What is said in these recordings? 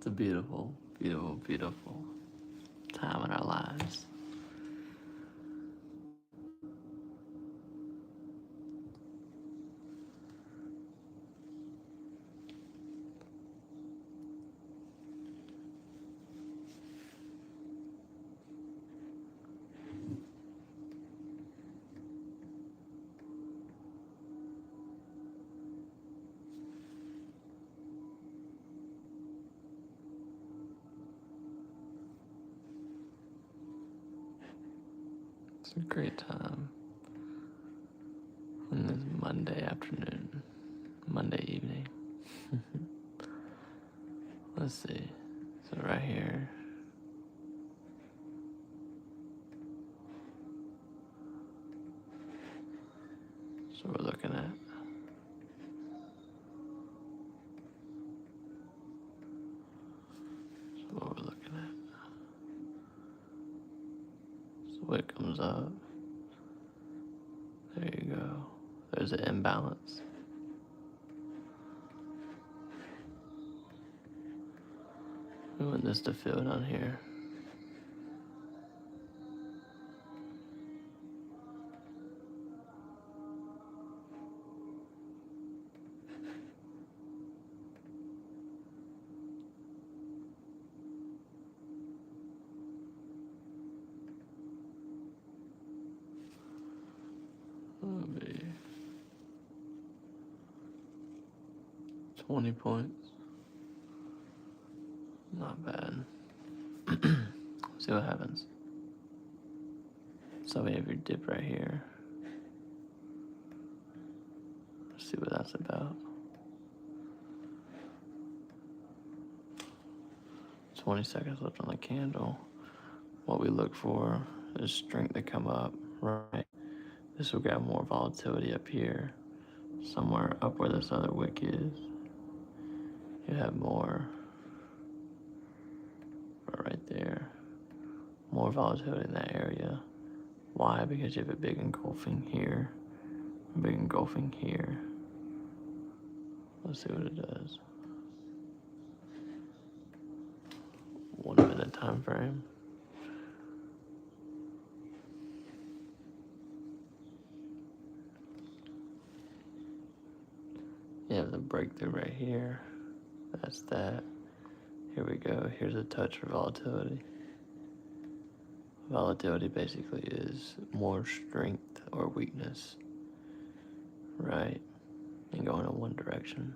a beautiful, beautiful, beautiful time in our lives. It's a great time on this Monday afternoon, Monday evening. Let's see. So right here, so we're looking at. So what we're looking at. So it comes up. There you go. There's an imbalance. We want this to fill down here. That'll be 20 points. Not bad. See what happens. So we have your dip right here. Let's see what that's about. 20 seconds left on the candle. What we look for is strength to come up, right? This will grab more volatility up here, somewhere up where this other wick is. You have more right there, more volatility in that area. Why? Because you have a big engulfing here, a big engulfing here. Let's see what it does. 1 minute time frame. You have the breakthrough right here. That's that. Here we go. Here's a touch for volatility. Volatility basically is more strength or weakness, right? And going in one direction.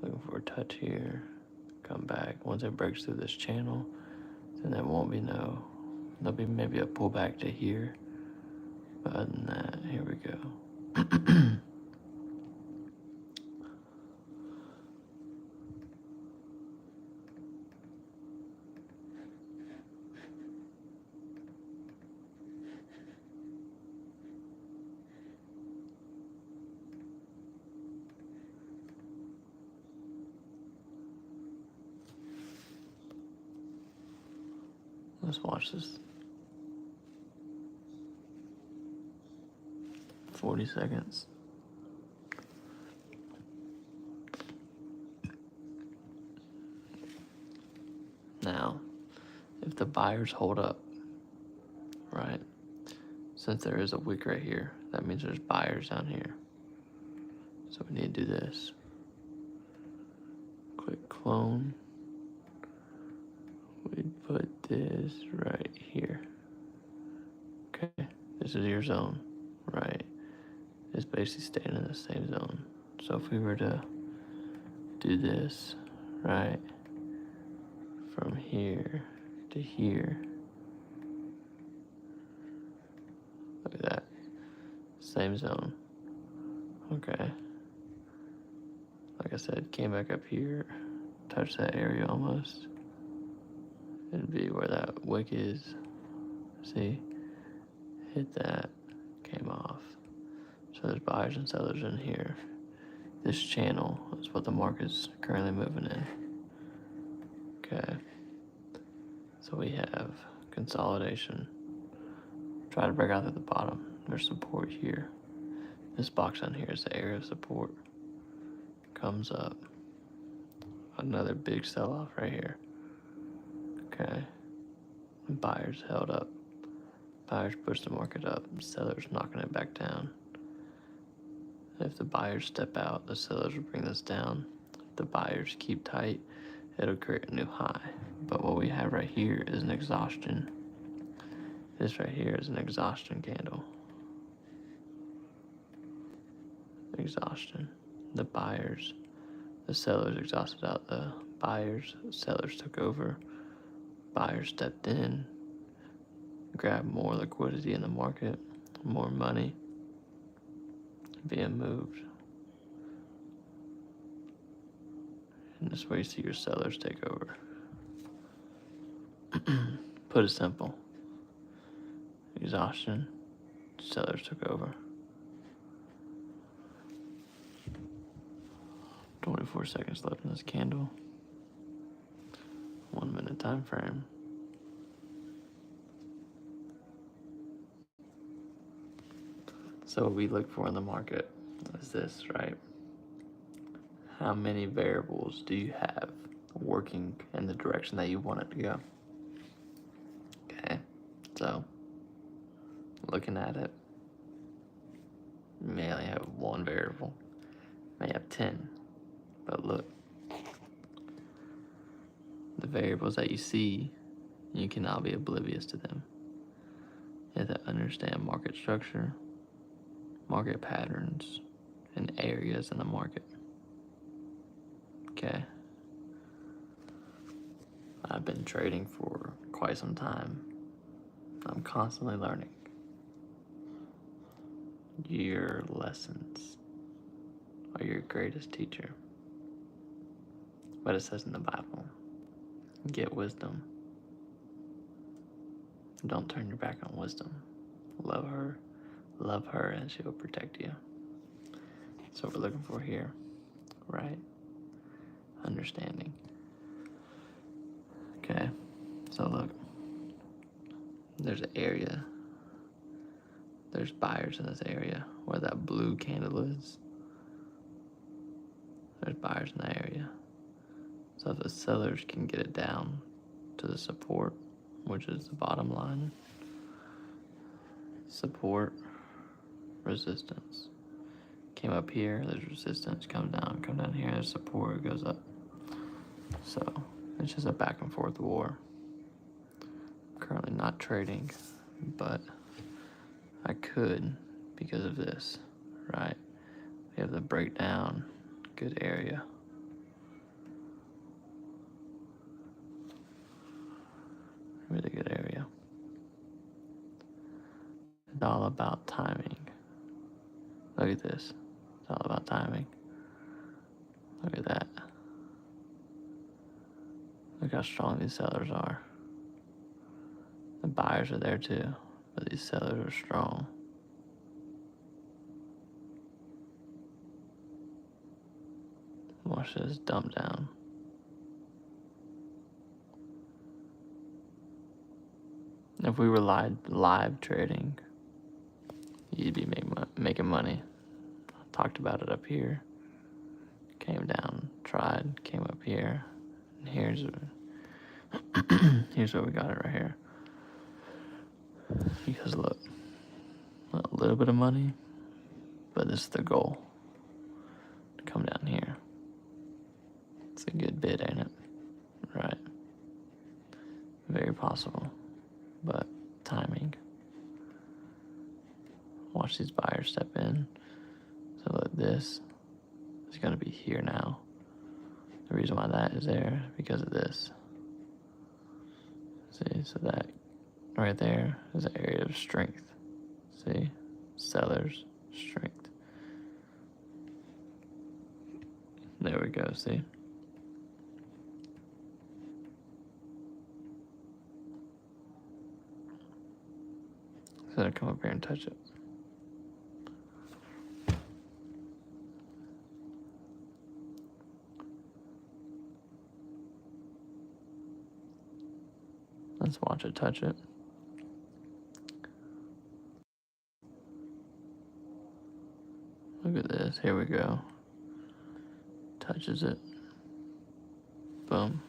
Looking for a touch here. Come back. Once it breaks through this channel, then there won't be there'll be maybe a pullback to here. But other than that, here we go. Let's watch this. 40 seconds. Now, if the buyers hold up, right? Since there is a wick right here, that means there's buyers down here. So we need to do this. Click clone. We put this right here. Okay, this is your zone, right? It's basically staying in the same zone. So if we were to do this, right, from here to here, look at that, same zone. Okay, like I said, came back up here, touched that area almost. It'd be where that wick is. See, hit that, came off. So there's buyers and sellers in here. This channel is what the market's currently moving in. Okay, so we have consolidation. Try to break out at the bottom. There's support here. This box down here is the area of support. Comes up. another big sell-off right here. Okay. Buyers held up. Buyers pushed the market up. Sellers knocking it back down. If the buyers step out, the sellers will bring this down. If the buyers keep tight, it'll create a new high. But what we have right here is an exhaustion. This right here is an exhaustion candle. Exhaustion. The sellers exhausted out the buyers. Sellers took over. Buyers stepped in, grabbed more liquidity in the market, more money being moved. And this way you see your sellers take over. Put it simple. Exhaustion, sellers took over. 24 seconds left in this candle. 1 minute time frame. So what we look for in the market is this, right? How many variables do you have working in the direction that you want it to go? Okay, so looking at it, you may only have one variable, you may have 10, but look, the variables that you see, you cannot be oblivious to them. You have to understand market structure, market patterns, and areas in the market. Okay. I've been trading for quite some time. I'm constantly learning. Your lessons are your greatest teacher. But it says in the Bible, get wisdom. Don't turn your back on wisdom. Love her, and she will protect you. That's what we're looking for here, right? Understanding. Okay, so look, there's an area, there's buyers in this area where that blue candle is. There's buyers in that area. So if the sellers can get it down to the support, which is the bottom line, support, resistance. Came up here, there's resistance, come down here, there's support, it goes up. So it's just a back and forth war. I'm currently not trading, but I could because of this, right? We have the breakdown, good area. Really good area. It's all about timing. Look at this. It's all about timing. Look at that. Look how strong these sellers are. The buyers are there too, but these sellers are strong. Watch this dump down. If we were live trading, you'd be making money. I talked about it up here. Came down, tried, came up here. And here's where we got it right here. Because look, a little bit of money, but this is the goal. To come down here. It's a good bid, ain't it? Right. Very possible. But timing. Watch these buyers step in. So look, this is going to be here now. The reason why that is there is because of this. See, so that right there is an area of strength. See, sellers, strength. There we go, see? So I come up here and touch it. Let's watch it touch it. Look at this, here we go. Touches it. Boom.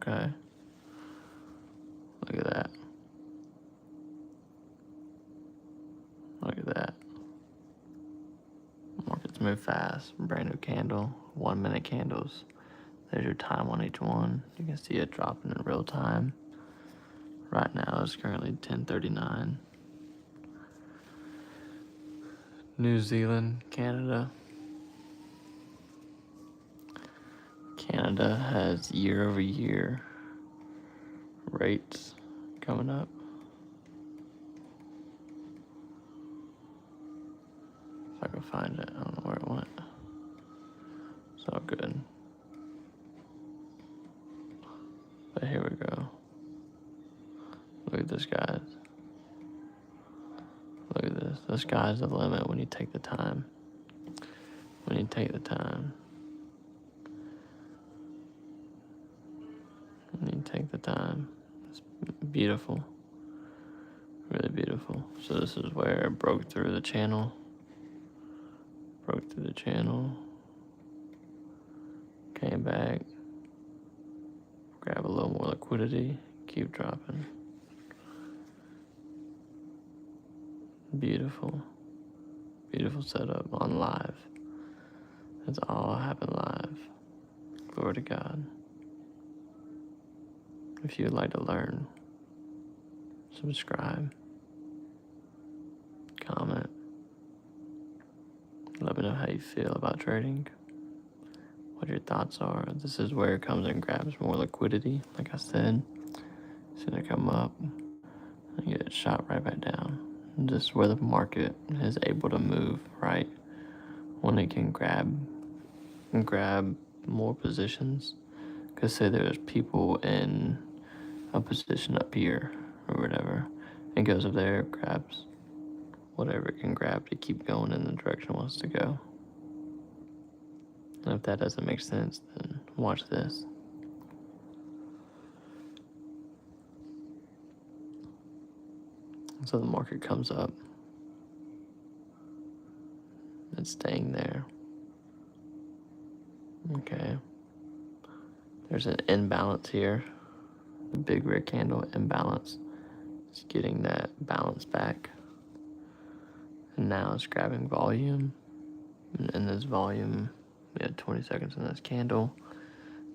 Okay. Look at that. Look at that. Markets move fast. Brand new candle. 1 minute candles. There's your time on each one. You can see it dropping in real time. Right now it's currently 10:39. New Zealand, Canada. Canada has year over year rates coming up. If I can find it, I don't know where it went. It's all good. But here we go. Look at this, guys. Look at this. The sky's the limit when you take the time. When you take the time. When you take the time. It's beautiful. Really beautiful. So this is where it broke through the channel. Broke through the channel. Came back. Grab a little more liquidity. Keep dropping. Beautiful. Beautiful setup on live. It's all happened live. Glory to God. If you would like to learn, subscribe, comment. Let me know how you feel about trading, what your thoughts are. This is where it comes and grabs more liquidity. Like I said, it's gonna come up and get shot right back down. And this is where the market is able to move, right? When it can grab more positions. Because say there's people in a position up here or whatever, and goes up there, grabs whatever it can grab to keep going in the direction it wants to go. And if that doesn't make sense, then watch this. So the market comes up. It's staying there. Okay. There's an imbalance here. The big red candle imbalance. It's getting that balance back. And now it's grabbing volume. And in this volume, we had 20 seconds in this candle.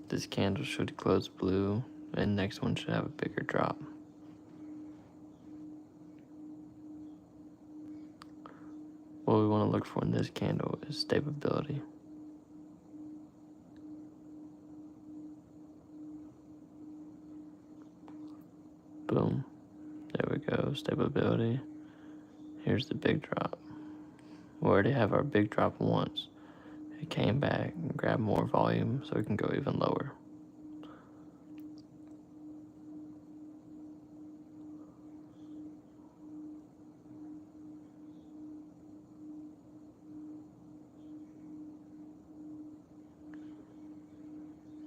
This candle should close blue, and next one should have a bigger drop. What we want to look for in this candle is stability. Boom. There we go, stability. Here's the big drop. We already have our big drop once. It came back and grabbed more volume so it can go even lower.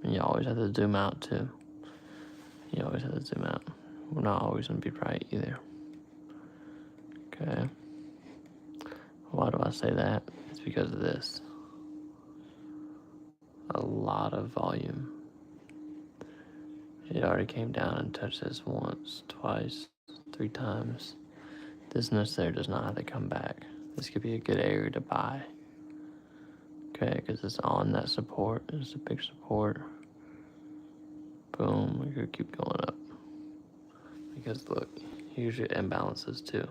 And you always have to zoom out too. You always have to zoom out. We're not always going to be right either. Okay. Why do I say that? It's because of this. A lot of volume. It already came down and touched this once, twice, 3 times. This necessarily does not have to come back. This could be a good area to buy. Okay, because it's on that support. It's a big support. Boom, we could keep going up. Because look, here's your imbalances too.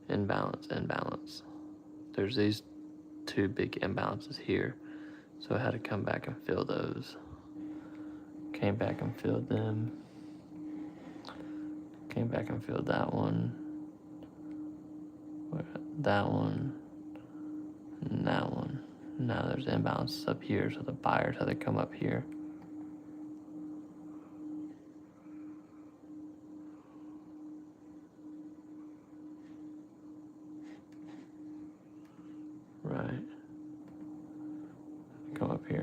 Imbalance, imbalance. There's these 2 big imbalances here. So I had to come back and fill those. Came back and filled them. Came back and filled that one. That one. And that one. Now there's imbalances up here, so the buyers have to come up here. Right. Come up here.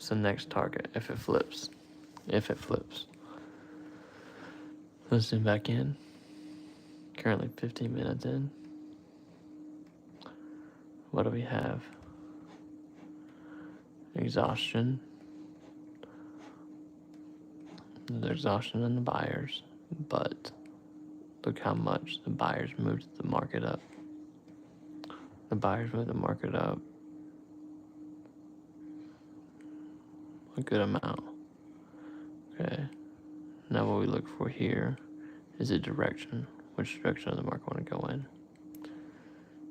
What's the next target if it flips? If it flips. Let's zoom back in. Currently 15 minutes in. What do we have? Exhaustion. There's exhaustion in the buyers, but look how much the buyers moved the market up. The buyers moved the market up a good amount. Okay. Now what we look for here is a direction. Which direction does the market want to go in?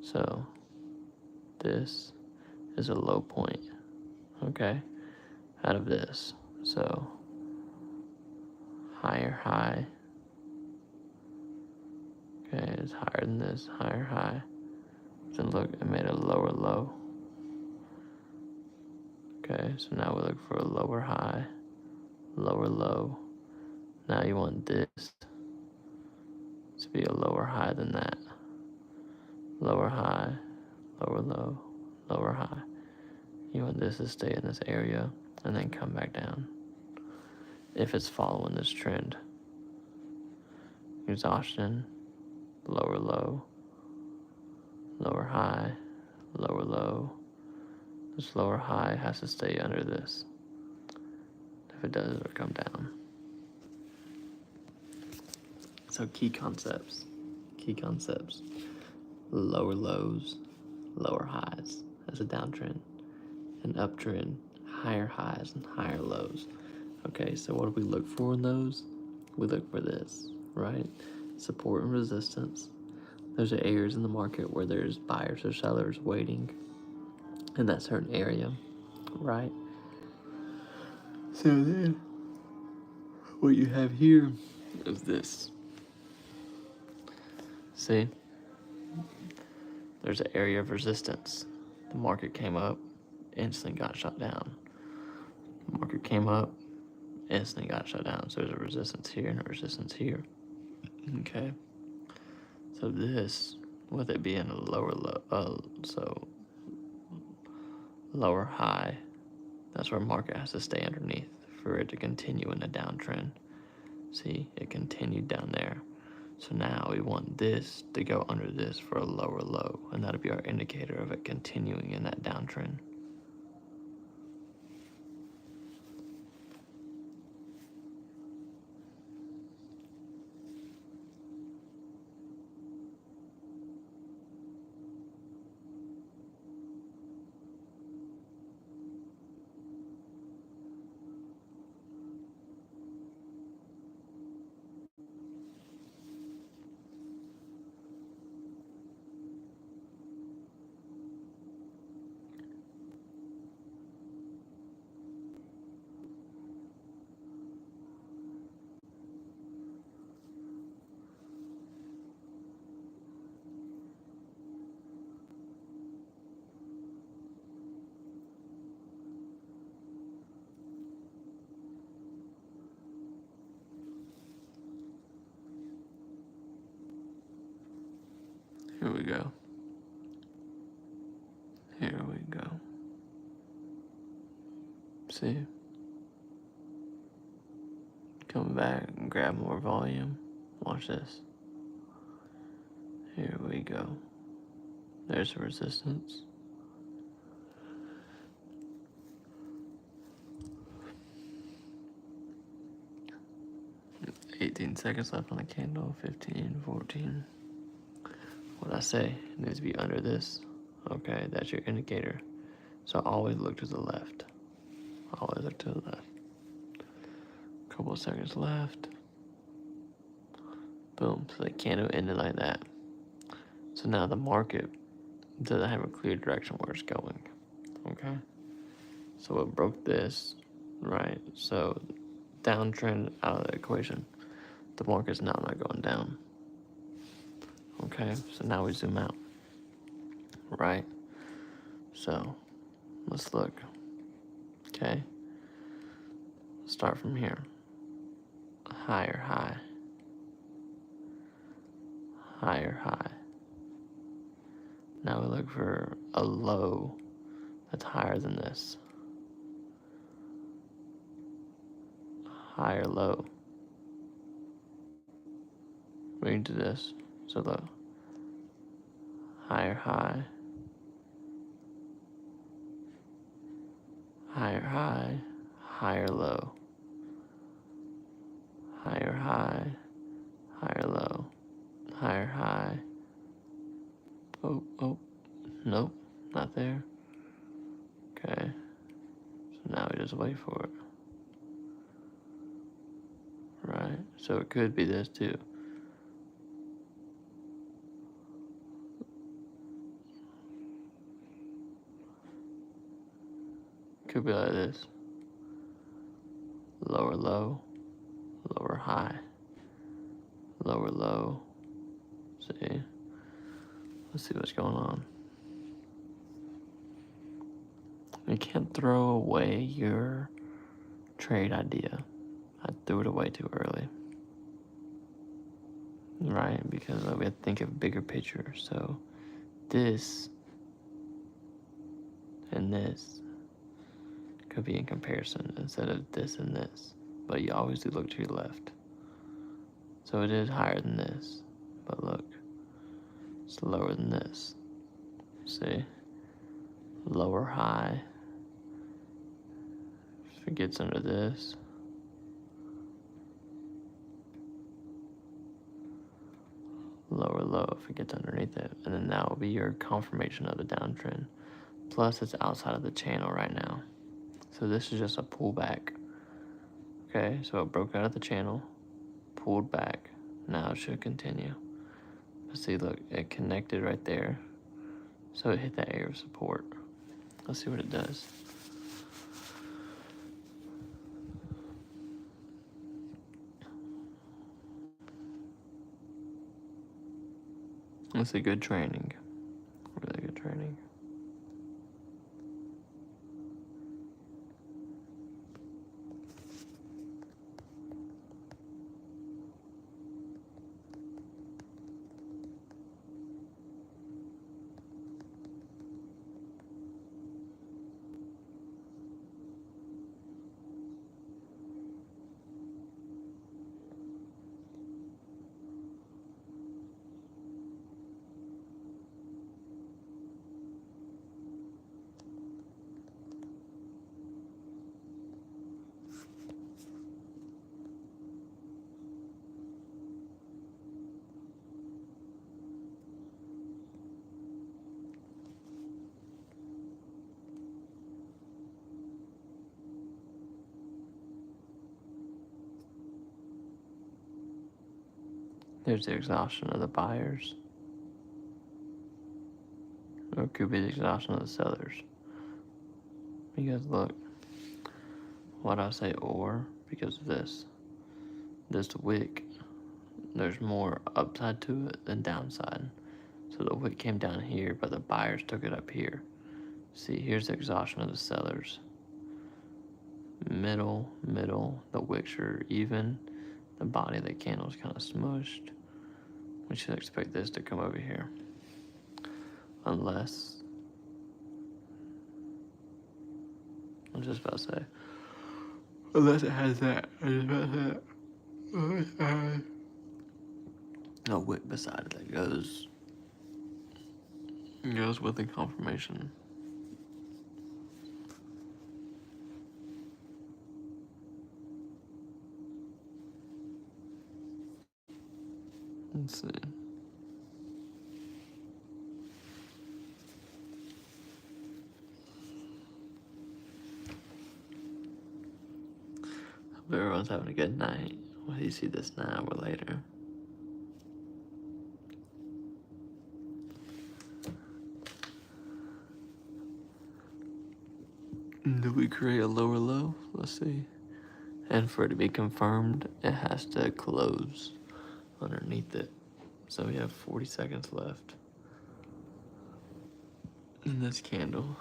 So this is a low point, okay, out of this. So higher high, okay, it's higher than this, higher high. Then look, it made a lower low. Okay, so now we look for a lower high, lower low. Now you want this to be a lower high than that. Lower high, lower low, lower high. You want this to stay in this area and then come back down. If it's following this trend. Exhaustion, lower low, lower high, lower low. This lower high has to stay under this. If it does, it'll come down. So key concepts. Lower lows, lower highs. That's a downtrend. An uptrend, higher highs and higher lows. Okay, so what do we look for in those? We look for this, right? Support and resistance. Those are areas in the market where there's buyers or sellers waiting in that certain area, right? So then, what you have here is this. See? There's an area of resistance. The market came up, instantly got shut down. The market came up, instantly got shut down. So there's a resistance here and a resistance here. Okay. So this, with it being a lower low, so lower high, that's where market has to stay underneath for it to continue in a downtrend. See, it continued down there. So now we want this to go under this for a lower low, and that'll be our indicator of it continuing in that downtrend. Here we go. Here we go. See? Come back and grab more volume. Watch this. Here we go. There's the resistance. $18 seconds left on the candle. 15, 14. What I say, it needs to be under this. Okay, that's your indicator. So always look to the left. Always look to the left. Couple of seconds left. Boom. So the candle ended like that. So now the market doesn't have a clear direction where it's going. Okay? So it broke this, right? So downtrend out of the equation. The market's now not going down. Okay? So now we zoom out. Right? So let's look. Okay? Start from here. Higher high. Higher high. Now we look for a low that's higher than this. high or low. We can do this. So low. Higher high. Higher high. Higher low. Higher high. Higher low. Higher high. Oh. Nope. Not there. Okay. So now we just wait for it. Right. So it could be this too. Could be like this. Lower low. Lower high. Lower low. See? Let's see what's going on. You can't throw away your trade idea. I threw it away too early. Right? Because we have to think of bigger picture. So this and this could be in comparison instead of this and this. But you always do look to your left. So it is higher than this. But look, it's lower than this. See? Lower high. If it gets under this. Lower low if it gets underneath it. And then that will be your confirmation of the downtrend. Plus it's outside of the channel right now. So this is just a pullback. Okay, so it broke out of the channel, pulled back. Now it should continue. But see, look, it connected right there. So it hit that area of support. Let's see what it does. It's a good training. Really good training. There's the exhaustion of the buyers. Or it could be the exhaustion of the sellers. Because look, why do I say or? Because of this. This wick, there's more upside to it than downside. So the wick came down here, but the buyers took it up here. See, here's the exhaustion of the sellers. Middle, the wicks are even. The body of the candle is kind of smushed. We should expect this to come over here. Unless, I was just about to say, unless it has that, a wick beside it that goes with the confirmation. Let's see. Hope everyone's having a good night. Whether you see this now or later. Do we create a lower low? Let's see. And for it to be confirmed, it has to close underneath it. So we have 40 seconds left in this candle.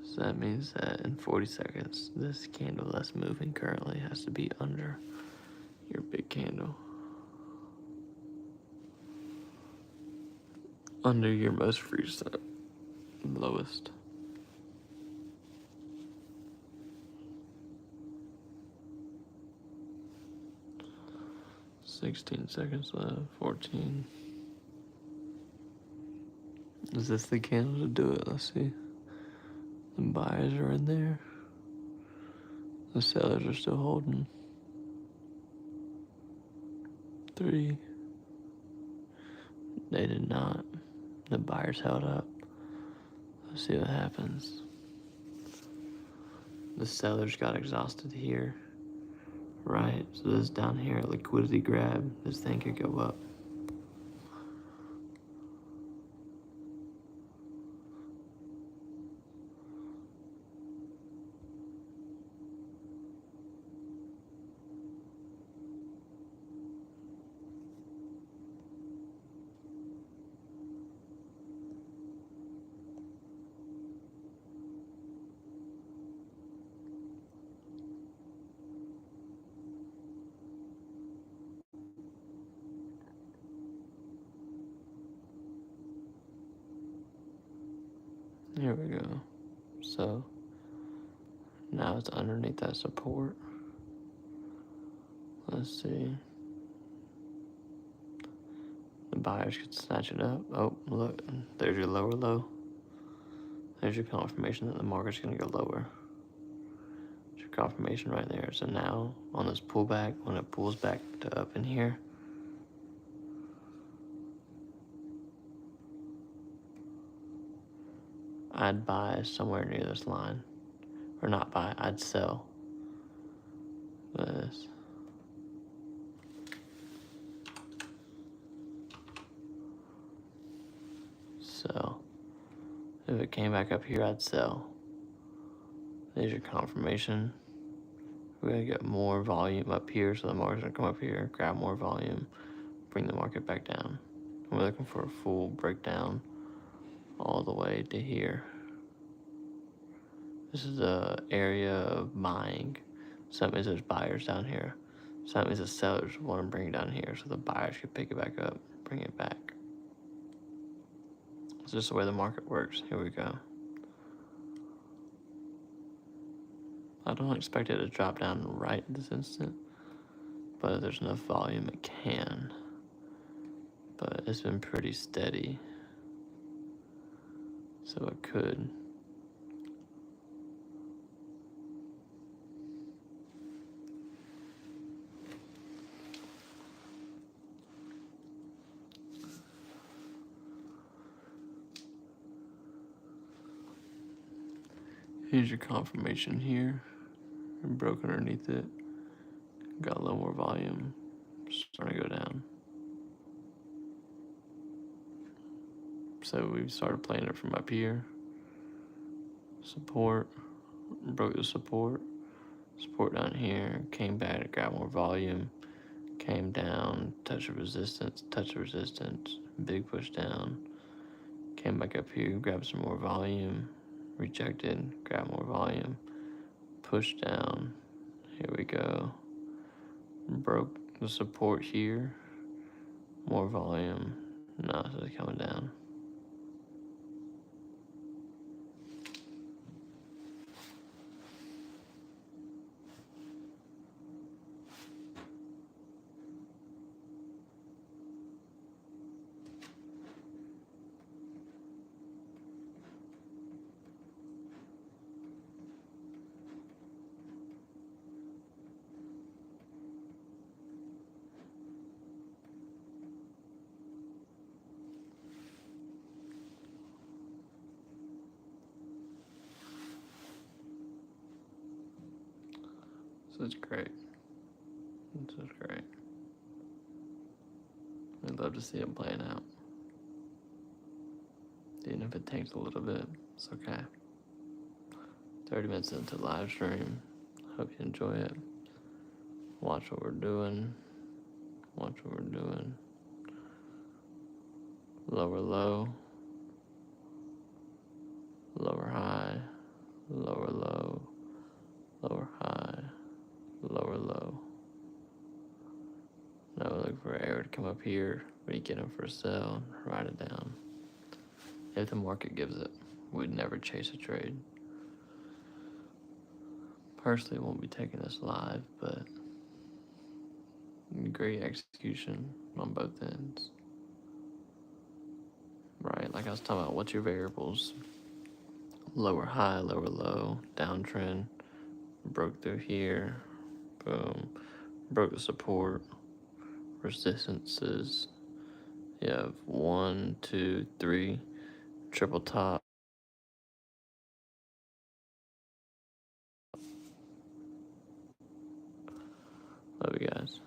So that means that in 40 seconds, this candle that's moving currently has to be under your big candle. Under your most recent lowest. 16 seconds left. 14. Is this the candle to do it? Let's see. The buyers are in there. The sellers are still holding. 3. They did not. The buyers held up. Let's see what happens. The sellers got exhausted here. Right, so this down here, liquidity grab, this thing could go up. Here we go. So now it's underneath that support. Let's see. The buyers could snatch it up. Oh, look, there's your lower low. There's your confirmation that the market's gonna go lower. There's your confirmation right there. So now on this pullback, when it pulls back to up in here, I'd buy somewhere near this line. Or not buy, I'd sell this. So if it came back up here, I'd sell. There's your confirmation. We're gonna get more volume up here, so the market's gonna come up here, grab more volume, bring the market back down. And we're looking for a full breakdown all the way to here. This is the area of buying. So that means there's buyers down here. So that means the sellers want to bring it down here, so the buyers can pick it back up, bring it back. It's just the way the market works. Here we go. I don't expect it to drop down right this instant, but if there's enough volume, it can. But it's been pretty steady, so it could. Here's your confirmation here. It broke underneath it. Got a little more volume. Starting to go down. So we started playing it from up here. Support. Broke the support. Support down here. Came back to grab more volume. Came down. Touch of resistance. Touch of resistance. Big push down. Came back up here. Grabbed some more volume. Rejected. Grab more volume. Push down. Here we go. Broke the support here. More volume. Now it's coming down. So it's great. This is great. I'd love to see it playing out. Even if it takes a little bit, it's okay. 30 minutes into the live stream. Hope you enjoy it. Watch what we're doing. Watch what we're doing. Lower low. Lower high. Lower low. Lower high. Lower low. Now we look for air to come up here. We get them for a sell. Write it down. If the market gives it, we'd never chase a trade. Personally, won't be taking this live, but Great execution on both ends. Right, like I was talking about, what's your variables? Lower high, lower low, downtrend, broke through here, boom, broke the support, resistances. You have 1, 2, 3, triple top. Love you guys.